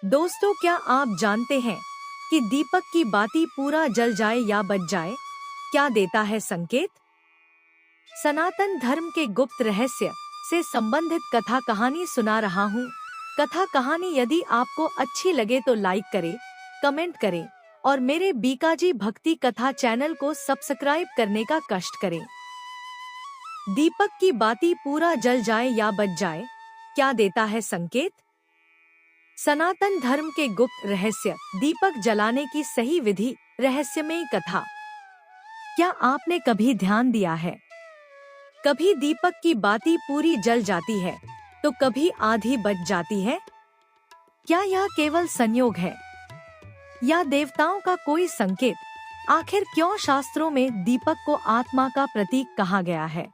दोस्तों, क्या आप जानते हैं कि दीपक की बाती पूरा जल जाए या बच जाए क्या देता है संकेत? सनातन धर्म के गुप्त रहस्य से संबंधित कथा कहानी सुना रहा हूँ। कथा कहानी यदि आपको अच्छी लगे तो लाइक करें, कमेंट करें और मेरे बीकाजी भक्ति कथा चैनल को सब्सक्राइब करने का कष्ट करें। दीपक की बाती पूरा जल जाए या बच जाए क्या देता है संकेत? सनातन धर्म के गुप्त रहस्य दीपक जलाने की सही विधि रहस्यमयी कथा। क्या आपने कभी ध्यान दिया है, कभी दीपक की बाती पूरी जल जाती है तो कभी आधी बच जाती है? क्या यह केवल संयोग है या देवताओं का कोई संकेत? आखिर क्यों शास्त्रों में दीपक को आत्मा का प्रतीक कहा गया है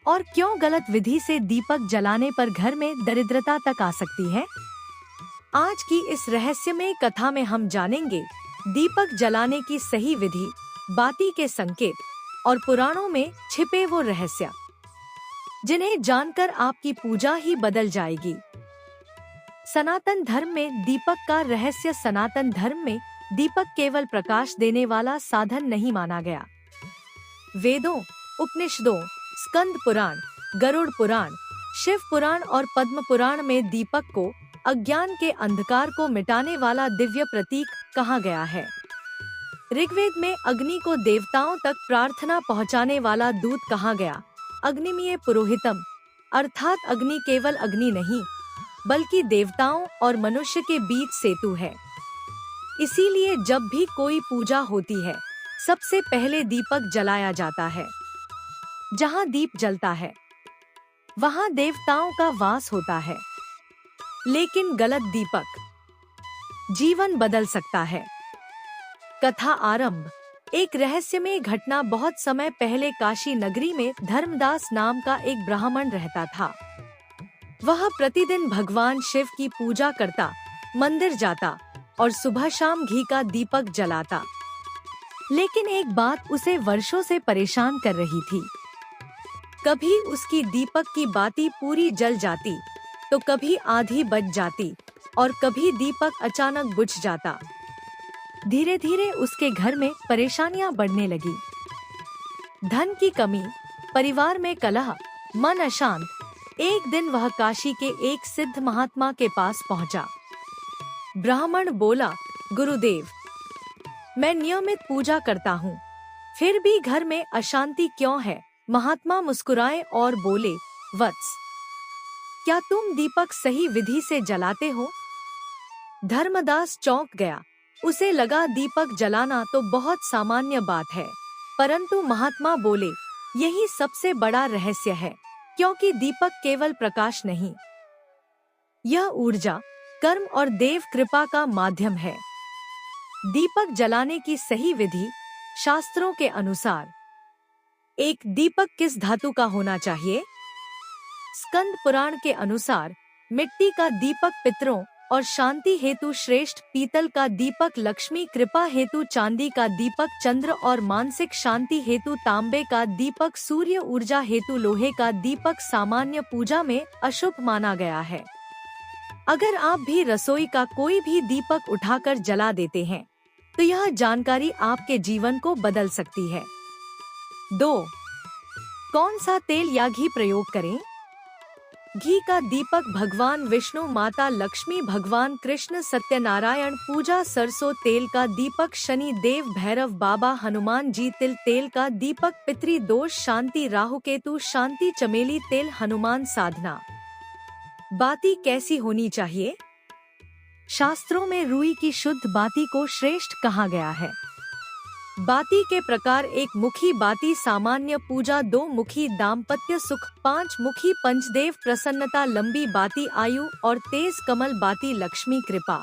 और क्यों गलत विधि से दीपक जलाने पर घर में दरिद्रता तक आ सकती है? आज की इस रहस्यमय कथा में हम जानेंगे दीपक जलाने की सही विधि, बाती के संकेत और पुराणों में छिपे वो रहस्य जिन्हें जानकर आपकी पूजा ही बदल जाएगी। सनातन धर्म में दीपक का रहस्य। सनातन धर्म में दीपक केवल प्रकाश देने वाला साधन नहीं माना गया। वेदों, उपनिषदों, स्कंद पुराण, गरुड़ पुराण, शिव पुराण और पद्म पुराण में दीपक को अज्ञान के अंधकार को मिटाने वाला दिव्य प्रतीक कहा गया है। ऋग्वेद में अग्नि को देवताओं तक प्रार्थना पहुंचाने वाला दूत कहा गया। अग्निमीय पुरोहितम अर्थात अग्नि केवल अग्नि नहीं बल्कि देवताओं और मनुष्य के बीच सेतु है। इसीलिए जब भी कोई पूजा होती है सबसे पहले दीपक जलाया जाता है। जहाँ दीप जलता है वहाँ देवताओं का वास होता है। लेकिन गलत दीपक जीवन बदल सकता है। कथा आरंभ। एक रहस्यमय घटना। बहुत समय पहले काशी नगरी में धर्मदास नाम का एक ब्राह्मण रहता था। वह प्रतिदिन भगवान शिव की पूजा करता, मंदिर जाता और सुबह शाम घी का दीपक जलाता। लेकिन एक बात उसे वर्षों से परेशान कर रही थी। कभी उसकी दीपक की बाती पूरी जल जाती तो कभी आधी बच जाती और कभी दीपक अचानक बुझ जाता। धीरे धीरे उसके घर में परेशानियां बढ़ने लगी। धन की कमी, परिवार में कलह, मन अशांत। एक दिन वह काशी के एक सिद्ध महात्मा के पास पहुंचा। ब्राह्मण बोला, गुरुदेव, मैं नियमित पूजा करता हूँ, फिर भी घर में अशांति क्यों है? महात्मा मुस्कुराए और बोले, वत्स, क्या तुम दीपक सही विधि से जलाते हो? धर्मदास चौंक गया। उसे लगा दीपक जलाना तो बहुत सामान्य बात है, परंतु महात्मा बोले, यही सबसे बड़ा रहस्य है, क्योंकि दीपक केवल प्रकाश नहीं, यह ऊर्जा, कर्म और देव कृपा का माध्यम है। दीपक जलाने की सही विधि। शास्त्रों के अनुसार एक दीपक किस धातु का होना चाहिए? स्कंद पुराण के अनुसार मिट्टी का दीपक पितरों और शांति हेतु श्रेष्ठ, पीतल का दीपक लक्ष्मी कृपा हेतु, चांदी का दीपक चंद्र और मानसिक शांति हेतु, तांबे का दीपक सूर्य ऊर्जा हेतु, लोहे का दीपक सामान्य पूजा में अशुभ माना गया है। अगर आप भी रसोई का कोई भी दीपक उठाकर जला देते हैं तो यह जानकारी आपके जीवन को बदल सकती है। 2. कौन सा तेल या घी प्रयोग करें? घी का दीपक भगवान विष्णु, माता लक्ष्मी, भगवान कृष्ण, सत्यनारायण पूजा। सरसों तेल का दीपक शनि देव, भैरव बाबा, हनुमान जी। तिल तेल का दीपक पितृ दोष शांति, राहु केतु शांति। चमेली तेल हनुमान साधना। बाती कैसी होनी चाहिए? शास्त्रों में रुई की शुद्ध बाती को श्रेष्ठ कहा गया है। बाती के प्रकार: एक मुखी बाती सामान्य पूजा, 2 मुखी दाम्पत्य सुख, 5 मुखी पंचदेव प्रसन्नता, लंबी बाती आयु और तेज कमल बाती लक्ष्मी कृपा।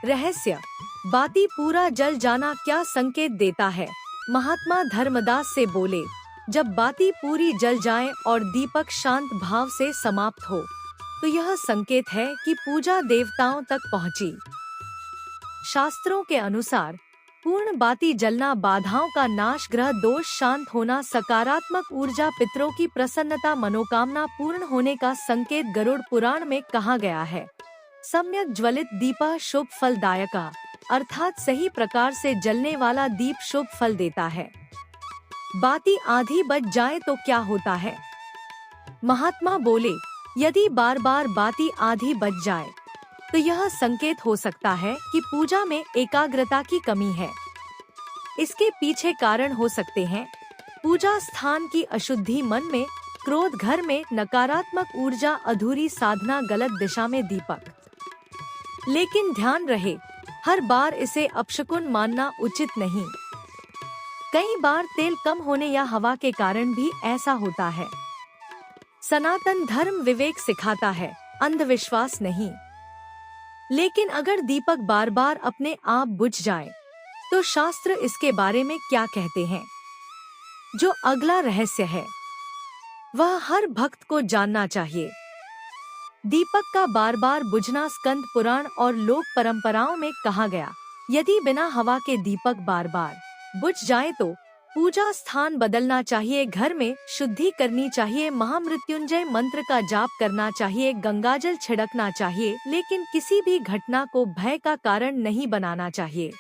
रहस्य: बाती पूरा जल जाना क्या संकेत देता है? महात्मा धर्मदास से बोले, जब बाती पूरी जल जाए और दीपक शांत भाव से समाप्त हो तो यह संकेत है कि पूजा देवताओं तक पहुंची। शास्त्रों के अनुसार पूर्ण बाती जलना बाधाओं का नाश, ग्रह दोष शांत होना, सकारात्मक ऊर्जा, पितरों की प्रसन्नता, मनोकामना पूर्ण होने का संकेत गरुड़ पुराण में कहा गया है। सम्यक ज्वलित दीपः शुभ फलदायका, अर्थात सही प्रकार से जलने वाला दीप शुभ फल देता है। बाती आधी बच जाए तो क्या होता है? महात्मा बोले, यदि बार बार बाती आधी बच जाए तो यह संकेत हो सकता है कि पूजा में एकाग्रता की कमी है। इसके पीछे कारण हो सकते हैं पूजा स्थान की अशुद्धि, मन में क्रोध, घर में नकारात्मक ऊर्जा, अधूरी साधना, गलत दिशा में दीपक। लेकिन ध्यान रहे, हर बार इसे अपशकुन मानना उचित नहीं। कई बार तेल कम होने या हवा के कारण भी ऐसा होता है। सनातन धर्म विवेक सिखाता है, अंधविश्वास नहीं। लेकिन अगर दीपक बार बार अपने आप बुझ जाए तो शास्त्र इसके बारे में क्या कहते हैं? जो अगला रहस्य है वह हर भक्त को जानना चाहिए। दीपक का बार बार बुझना स्कंद पुराण और लोक परंपराओं में कहा गया। यदि बिना हवा के दीपक बार बार बुझ जाए तो पूजा स्थान बदलना चाहिए, घर में शुद्धि करनी चाहिए, महामृत्युंजय मंत्र का जाप करना चाहिए, गंगाजल छिड़कना चाहिए, लेकिन किसी भी घटना को भय का कारण नहीं बनाना चाहिए।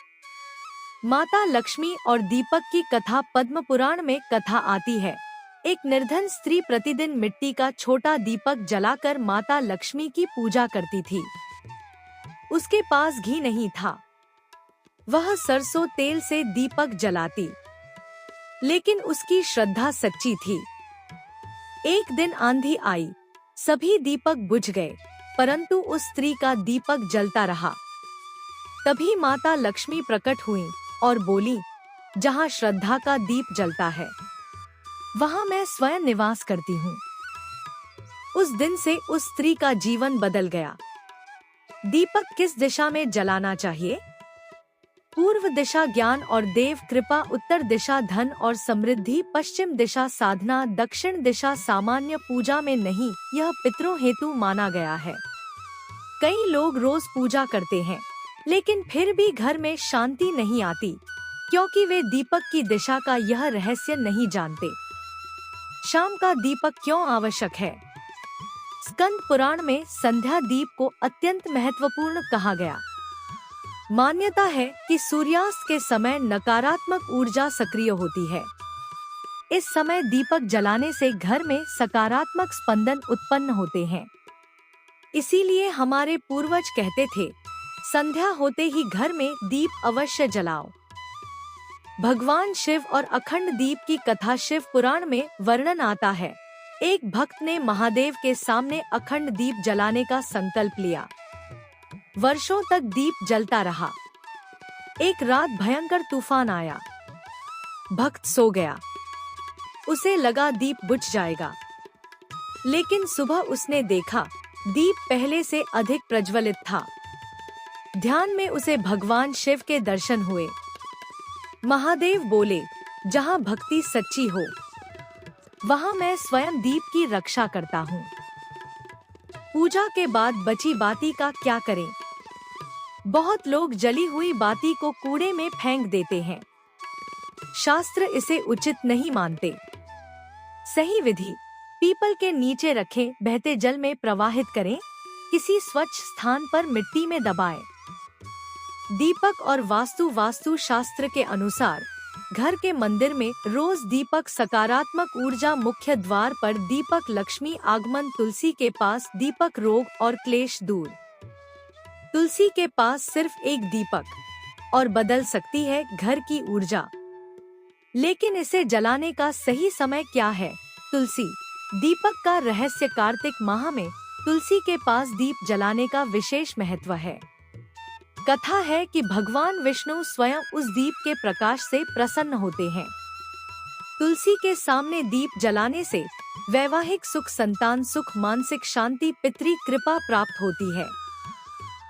माता लक्ष्मी और दीपक की कथा पद्म पुराण में कथा आती है। एक निर्धन स्त्री प्रतिदिन मिट्टी का छोटा दीपक जलाकर माता लक्ष्मी की पूजा करती थी। उसके पास घी नहीं था, वह सरसों तेल से दीपक जलाती, लेकिन उसकी श्रद्धा सच्ची थी। एक दिन आंधी आई, सभी दीपक बुझ गए, परंतु उस स्त्री का दीपक जलता रहा। तभी माता लक्ष्मी प्रकट हुई और बोली, जहाँ श्रद्धा का दीप जलता है वहाँ मैं स्वयं निवास करती हूँ। उस दिन से उस स्त्री का जीवन बदल गया। दीपक किस दिशा में जलाना चाहिए? पूर्व दिशा ज्ञान और देव कृपा, उत्तर दिशा धन और समृद्धि, पश्चिम दिशा साधना, दक्षिण दिशा सामान्य पूजा में नहीं, यह पितरों हेतु माना गया है। कई लोग रोज पूजा करते हैं लेकिन फिर भी घर में शांति नहीं आती, क्योंकि वे दीपक की दिशा का यह रहस्य नहीं जानते। शाम का दीपक क्यों आवश्यक है? स्कंद पुराण में संध्या दीप को अत्यंत महत्वपूर्ण कहा गया। मान्यता है कि सूर्यास्त के समय नकारात्मक ऊर्जा सक्रिय होती है। इस समय दीपक जलाने से घर में सकारात्मक स्पंदन उत्पन्न होते हैं। इसीलिए हमारे पूर्वज कहते थे, संध्या होते ही घर में दीप अवश्य जलाओ। भगवान शिव और अखंड दीप की कथा शिव पुराण में वर्णन आता है। एक भक्त ने महादेव के सामने अखंड दीप जलाने का संकल्प लिया। वर्षों तक दीप जलता रहा। एक रात भयंकर तूफान आया। भक्त सो गया। उसे लगा दीप बुझ जाएगा, लेकिन सुबह उसने देखा दीप पहले से अधिक प्रज्वलित था। ध्यान में उसे भगवान शिव के दर्शन हुए। महादेव बोले, जहाँ भक्ति सच्ची हो वहाँ मैं स्वयं दीप की रक्षा करता हूँ। पूजा के बाद बची बाती का क्या करें? बहुत लोग जली हुई बाती को कूड़े में फेंक देते हैं। शास्त्र इसे उचित नहीं मानते। सही विधि, पीपल के नीचे रखें, बहते जल में प्रवाहित करें, किसी स्वच्छ स्थान पर मिट्टी में दबाएं। दीपक और वास्तु शास्त्र के अनुसार घर के मंदिर में रोज दीपक सकारात्मक ऊर्जा, मुख्य द्वार पर दीपक लक्ष्मी आगमन, तुलसी के पास दीपक रोग और क्लेश दूर। तुलसी के पास सिर्फ एक दीपक और बदल सकती है घर की ऊर्जा। लेकिन इसे जलाने का सही समय क्या है? तुलसी दीपक का रहस्य, कार्तिक माह में तुलसी के पास दीप जलाने का विशेष महत्व है। कथा है कि भगवान विष्णु स्वयं उस दीप के प्रकाश से प्रसन्न होते हैं। तुलसी के सामने दीप जलाने से वैवाहिक सुख, संतान सुख, मानसिक शांति, पितृ कृपा प्राप्त होती है।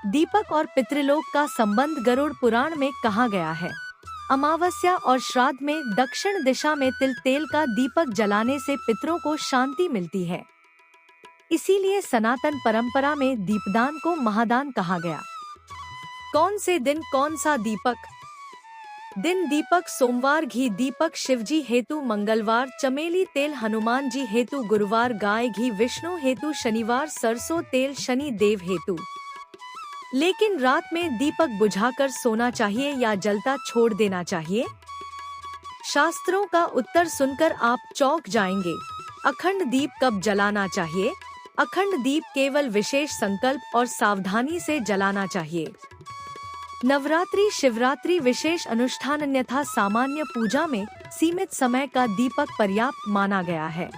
दीपक और पितृलोक का संबंध गरुड़ पुराण में कहा गया है। अमावस्या और श्राद्ध में दक्षिण दिशा में तेल का दीपक जलाने से पितरों को शांति मिलती है। इसीलिए सनातन परंपरा में दीपदान को महादान कहा गया। कौन से दिन कौन सा दीपक? दिन दीपक सोमवार घी दीपक शिवजी हेतु, मंगलवार चमेली तेल हनुमान जी हेतु, गुरुवार गाय घी विष्णु हेतु, शनिवार सरसों तेल शनि देव हेतु। लेकिन रात में दीपक बुझाकर सोना चाहिए या जलता छोड़ देना चाहिए? शास्त्रों का उत्तर सुनकर आप चौंक जाएंगे। अखंड दीप कब जलाना चाहिए? अखंड दीप केवल विशेष संकल्प और सावधानी से जलाना चाहिए। नवरात्रि, शिवरात्रि विशेष अनुष्ठान, अन्यथा सामान्य पूजा में सीमित समय का दीपक पर्याप्त माना गया है।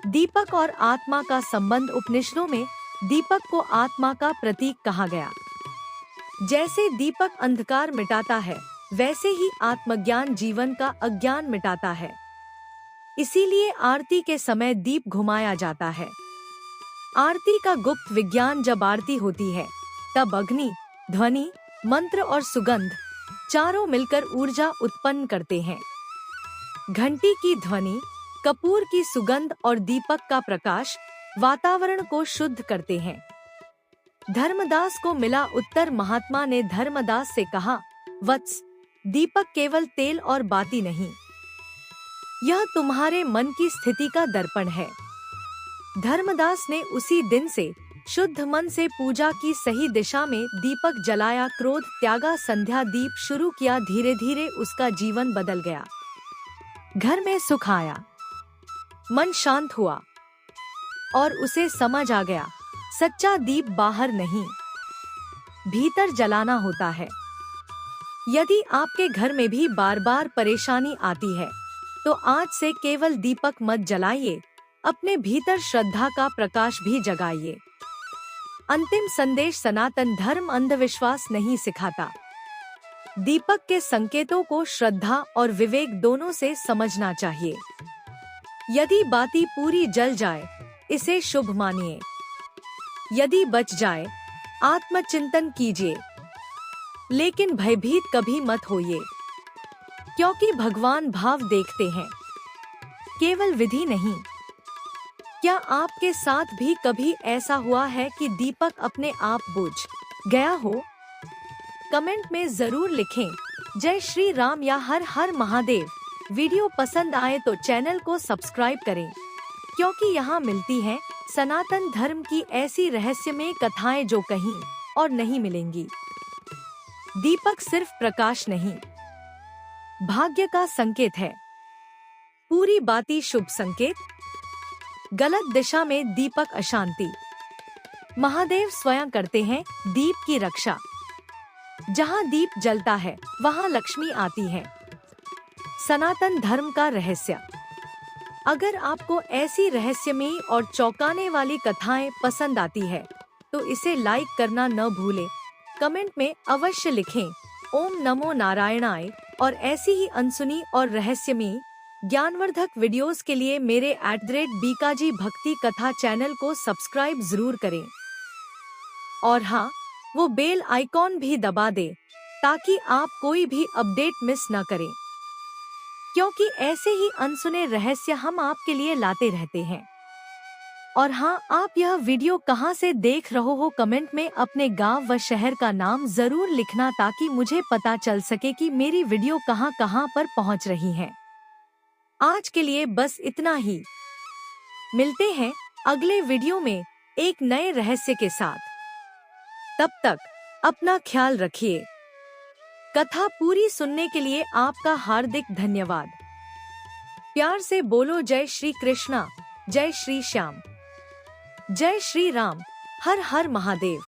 दीपक और आत्मा का संबंध, उपनिषदों में दीपक को आत्मा का प्रतीक कहा गया। जैसे दीपक अंधकार मिटाता है, वैसे ही आत्मज्ञान जीवन का अज्ञान मिटाता है। इसीलिए आरती के समय दीप घुमाया जाता है। आरती का गुप्त विज्ञान, जब आरती होती है तब अग्नि, ध्वनि, मंत्र और सुगंध चारों मिलकर ऊर्जा उत्पन्न करते हैं। घंटी की ध्वनि, कपूर की सुगंध और दीपक का प्रकाश वातावरण को शुद्ध करते हैं। धर्मदास को मिला उत्तर। महात्मा ने धर्मदास से कहा, वत्स, दीपक केवल तेल और बाती नहीं, यह तुम्हारे मन की स्थिति का दर्पण है। धर्मदास ने उसी दिन से शुद्ध मन से पूजा की, सही दिशा में दीपक जलाया, क्रोध त्यागा, संध्या दीप शुरू किया। धीरे धीरे उसका जीवन बदल गया। घर में सुख आया, मन शांत हुआ और उसे समझ आ गया, सच्चा दीप बाहर नहीं, भीतर जलाना होता है। यदि आपके घर में भी बार बार परेशानी आती है, तो आज से केवल दीपक मत जलाइए, अपने भीतर श्रद्धा का प्रकाश भी जगाइए। अंतिम संदेश, सनातन धर्म अंधविश्वास नहीं सिखाता। दीपक के संकेतों को श्रद्धा और विवेक दोनों से समझना चाहिए। यदि बाती पूरी जल जाए, इसे शुभ मानिए। यदि बच जाए, आत्मचिंतन कीजिए। लेकिन भयभीत कभी मत होइए, क्योंकि भगवान भाव देखते हैं, केवल विधि नहीं। क्या आपके साथ भी कभी ऐसा हुआ है कि दीपक अपने आप बुझ गया हो? कमेंट में जरूर लिखें। जय श्री राम या हर हर महादेव। वीडियो पसंद आए तो चैनल को सब्सक्राइब करें, क्योंकि यहाँ मिलती हैं सनातन धर्म की ऐसी रहस्यमय कथाएं जो कहीं और नहीं मिलेंगी। दीपक सिर्फ प्रकाश नहीं, भाग्य का संकेत है। पूरी बाती शुभ संकेत, गलत दिशा में दीपक अशांति। महादेव स्वयं करते हैं दीप की रक्षा। जहाँ दीप जलता है, वहाँ लक्ष्मी आती है। सनातन धर्म का रहस्य। अगर आपको ऐसी रहस्यमयी और चौंकाने वाली कथाएं पसंद आती है, तो इसे लाइक करना न भूलें। कमेंट में अवश्य लिखें ओम नमो नारायणाय। और ऐसी ही अनसुनी और रहस्यमयी ज्ञानवर्धक वीडियोस के लिए मेरे @बीकाजी भक्ति कथा चैनल को सब्सक्राइब जरूर करें। और हाँ, वो बेल आइकॉन भी दबा दें, ताकि आप कोई भी अपडेट मिस न करें, क्योंकि ऐसे ही अनसुने रहस्य हम आपके लिए लाते रहते हैं। और हाँ, आप यह वीडियो कहाँ से देख रहे हो, कमेंट में अपने गांव व शहर का नाम जरूर लिखना, ताकि मुझे पता चल सके कि मेरी वीडियो कहाँ कहाँ पर पहुँच रही है। आज के लिए बस इतना ही। मिलते हैं अगले वीडियो में एक नए रहस्य के साथ। तब तक अपना ख्याल रखिए। कथा पूरी सुनने के लिए आपका हार्दिक धन्यवाद। प्यार से बोलो जय श्री कृष्णा, जय श्री श्याम, जय श्री राम, हर हर महादेव।